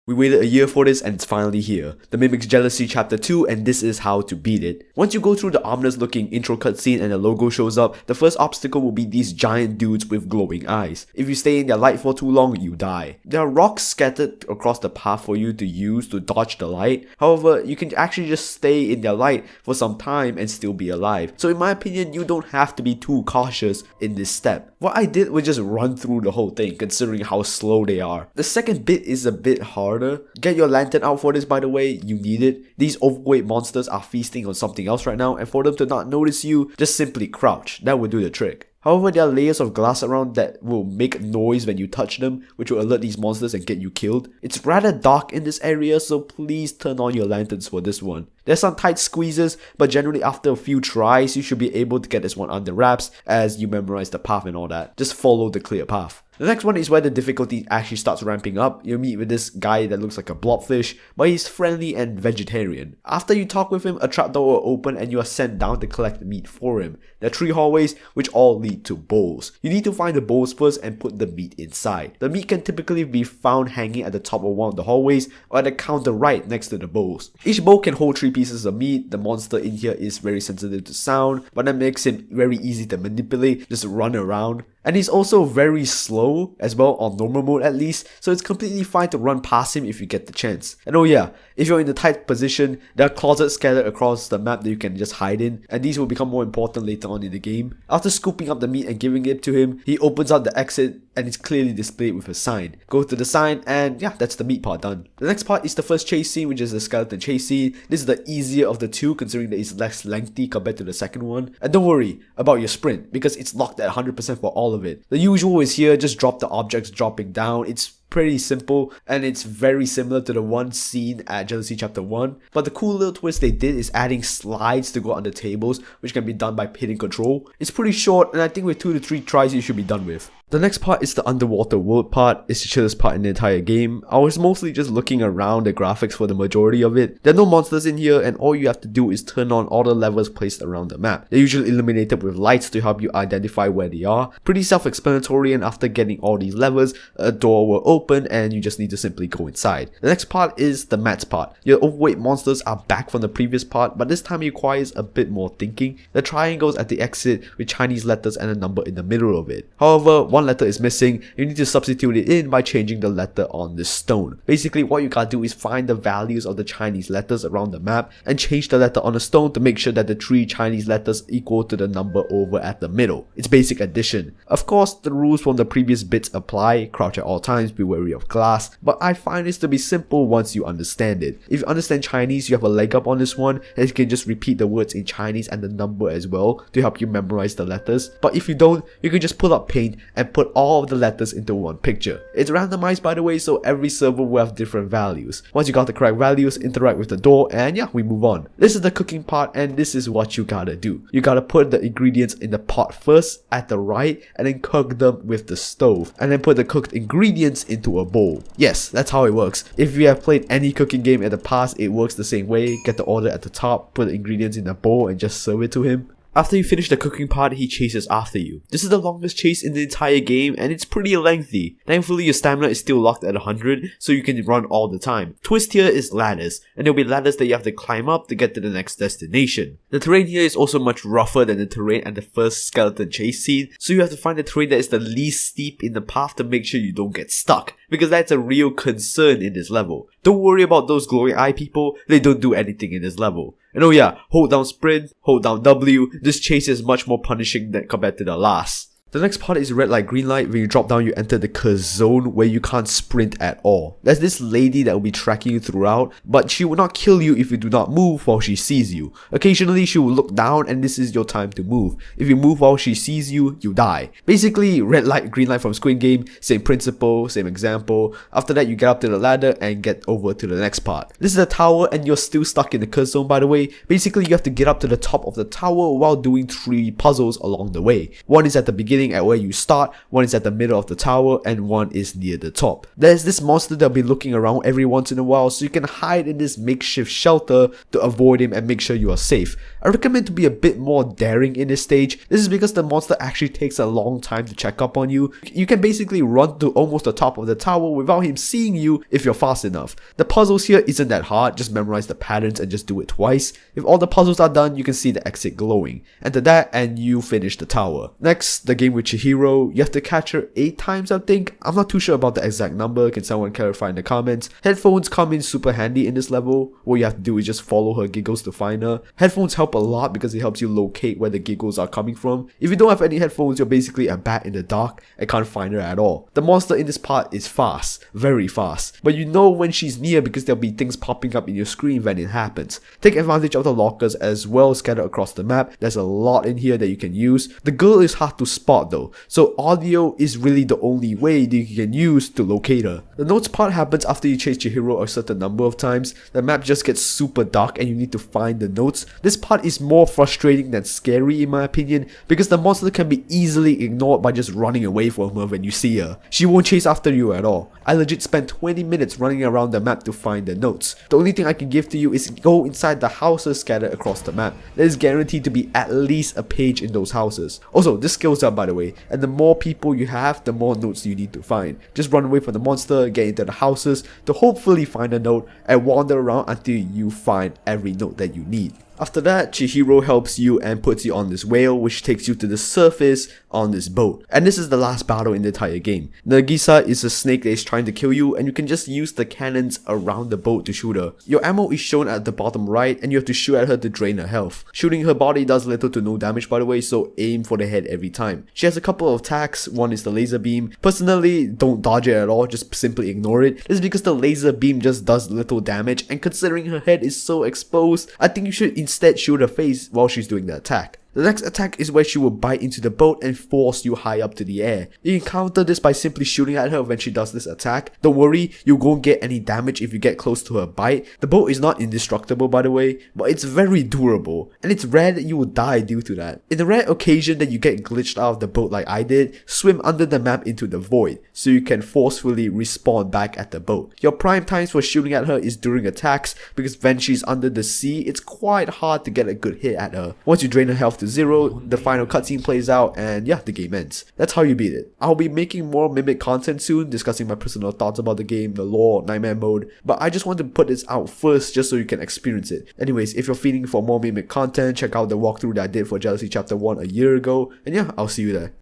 We waited a year for this and it's finally here. The Mimic's Jealousy Chapter 2, and this is how to beat it. Once you go through the ominous looking intro cutscene and the logo shows up, the first obstacle will be these giant dudes with glowing eyes. If you stay in their light for too long, you die. There are rocks scattered across the path for you to use to dodge the light. However, you can actually just stay in their light for some time and still be alive. So in my opinion, you don't have to be too cautious in this step. What I did was just run through the whole thing considering how slow they are. The second bit is a bit harder. Get your lantern out for this, by the way, you need it. These overweight monsters are feasting on something else right now, and for them to not notice you, just simply crouch. That will do the trick. However, there are layers of glass around that will make noise when you touch them, which will alert these monsters and get you killed. It's rather dark in this area, so please turn on your lanterns for this one. There's some tight squeezes, but generally after a few tries, you should be able to get this one under wraps as you memorize the path and all that. Just follow the clear path. The next one is where the difficulty actually starts ramping up. You meet with this guy that looks like a blobfish, but he's friendly and vegetarian. After you talk with him, a trapdoor will open and you are sent down to collect meat for him. There are 3 hallways which all lead to bowls. You need to find the bowls first and put the meat inside. The meat can typically be found hanging at the top of one of the hallways or at the counter right next to the bowls. Each bowl can hold 3 pieces of meat. The monster in here is very sensitive to sound, but that makes him very easy to manipulate, just run around. And he's also very slow as well, on normal mode at least, so it's completely fine to run past him if you get the chance. And oh yeah, if you're in a tight position, there are closets scattered across the map that you can just hide in, and these will become more important later on in the game. After scooping up the meat and giving it to him, he opens out the exit and it's clearly displayed with a sign. Go to the sign and yeah, that's the meat part done. The next part is the first chase scene, which is the skeleton chase scene. This is the easier of the two considering that it's less lengthy compared to the second one. And don't worry about your sprint because it's locked at 100% for all of it. The usual is here, just drop the objects dropping down. It's pretty simple and it's very similar to the one seen at Jealousy Chapter 1, but the cool little twist they did is adding slides to go on the tables, which can be done by hitting control. It's pretty short and I think with 2 to 3 tries you should be done with. The next part is the underwater world part. It's the chillest part in the entire game. I was mostly just looking around the graphics for the majority of it. There are no monsters in here and all you have to do is turn on all the levers placed around the map. They're usually illuminated with lights to help you identify where they are. Pretty self-explanatory, and after getting all these levers, a door will open and you just need to simply go inside. The next part is the mats part. Your overweight monsters are back from the previous part, but this time it requires a bit more thinking. The triangles at the exit with Chinese letters and a number in the middle of it. However, one letter is missing. You need to substitute it in by changing the letter on the stone. Basically, what you gotta do is find the values of the Chinese letters around the map and change the letter on the stone to make sure that the 3 Chinese letters equal to the number over at the middle. It's basic addition. Of course, the rules from the previous bits apply. Crouch at all times, be wary of glass, but I find this to be simple once you understand it. If you understand Chinese, you have a leg up on this one, and you can just repeat the words in Chinese and the number as well to help you memorize the letters. But if you don't, you can just pull up paint and put all of the letters into one picture. It's randomized, by the way, so every server will have different values. Once you got the correct values, interact with the door and yeah, we move on. This is the cooking part and this is what you gotta do. You gotta put the ingredients in the pot first at the right and then cook them with the stove and then put the cooked ingredients into a bowl. Yes, that's how it works. If you have played any cooking game in the past, it works the same way. Get the order at the top, put the ingredients in a bowl and just serve it to him. After you finish the cooking part, he chases after you. This is the longest chase in the entire game and it's pretty lengthy. Thankfully, your stamina is still locked at 100, so you can run all the time. Twist here is ladders, and there'll be ladders that you have to climb up to get to the next destination. The terrain here is also much rougher than the terrain at the first skeleton chase scene, so you have to find the terrain that is the least steep in the path to make sure you don't get stuck, because that's a real concern in this level. Don't worry about those glowing eye people, they don't do anything in this level. And oh yeah, hold down sprint, hold down W, this chase is much more punishing than compared to the last. The next part is red light, green light. When you drop down, you enter the curse zone where you can't sprint at all. There's this lady that will be tracking you throughout, but she will not kill you if you do not move while she sees you. Occasionally, she will look down and this is your time to move. If you move while she sees you, you die. Basically, red light, green light from Squid Game, same principle, same example. After that, you get up to the ladder and get over to the next part. This is the tower and you're still stuck in the curse zone, by the way. Basically, you have to get up to the top of the tower while doing 3 puzzles along the way. One is at the beginning healing at where you start, one is at the middle of the tower, and one is near the top. There's this monster that'll be looking around every once in a while, so you can hide in this makeshift shelter to avoid him and make sure you are safe. I recommend to be a bit more daring in this stage. This is because the monster actually takes a long time to check up on you. You can basically run to almost the top of the tower without him seeing you if you're fast enough. The puzzles here isn't that hard, just memorize the patterns and just do it twice. If all the puzzles are done, you can see the exit glowing. Enter that and you finish the tower. Next, the game with CHIHIRO. You have to catch her 8 times, I think. I'm not too sure about the exact number, can someone clarify in the comments. Headphones come in super handy in this level. What you have to do is just follow her giggles to find her. Headphones help a lot because it helps you locate where the giggles are coming from. If you don't have any headphones, you're basically a bat in the dark and can't find her at all. The monster in this part is fast, very fast, but you know when she's near because there'll be things popping up in your screen when it happens. Take advantage of the lockers as well scattered across the map. There's a lot in here that you can use. The girl is hard to spot though, so audio is really the only way that you can use to locate her. The notes part happens after you chase CHIHIRO a certain number of times. The map just gets super dark and you need to find the notes. This part is more frustrating than scary in my opinion because the monster can be easily ignored by just running away from her when you see her. She won't chase after you at all. I legit spent 20 minutes running around the map to find the notes. The only thing I can give to you is go inside the houses scattered across the map. There is guaranteed to be at least a page in those houses. Also, this scales up by the way, and the more people you have, the more notes you need to find. Just run away from the monster, get into the houses to hopefully find a note, and wander around until you find every note that you need. After that, CHIHIRO helps you and puts you on this whale which takes you to the surface on this boat. And this is the last battle in the entire game. Nagisa is a snake that is trying to kill you and you can just use the cannons around the boat to shoot her. Your ammo is shown at the bottom right and you have to shoot at her to drain her health. Shooting her body does little to no damage by the way, so aim for the head every time. She has a couple of attacks, one is the laser beam. Personally, don't dodge it at all, just simply ignore it. This is because the laser beam just does little damage and considering her head is so exposed, I think you should instead shoot her face while she's doing the attack. The next attack is where she will bite into the boat and force you high up to the air. You can counter this by simply shooting at her when she does this attack. Don't worry, you won't get any damage if you get close to her bite. The boat is not indestructible by the way, but it's very durable, and it's rare that you will die due to that. In the rare occasion that you get glitched out of the boat like I did, swim under the map into the void, so you can forcefully respawn back at the boat. Your prime times for shooting at her is during attacks, because when she's under the sea, it's quite hard to get a good hit at her. Once you drain her health to 0, the final cutscene plays out and yeah, the game ends. That's how you beat it. I'll be making more Mimic content soon, discussing my personal thoughts about the game, the lore, nightmare mode, but I just want to put this out first just so you can experience it. Anyways, if you're feeling for more Mimic content, check out the walkthrough that I did for Jealousy Chapter 1 a year ago, and yeah, I'll see you there.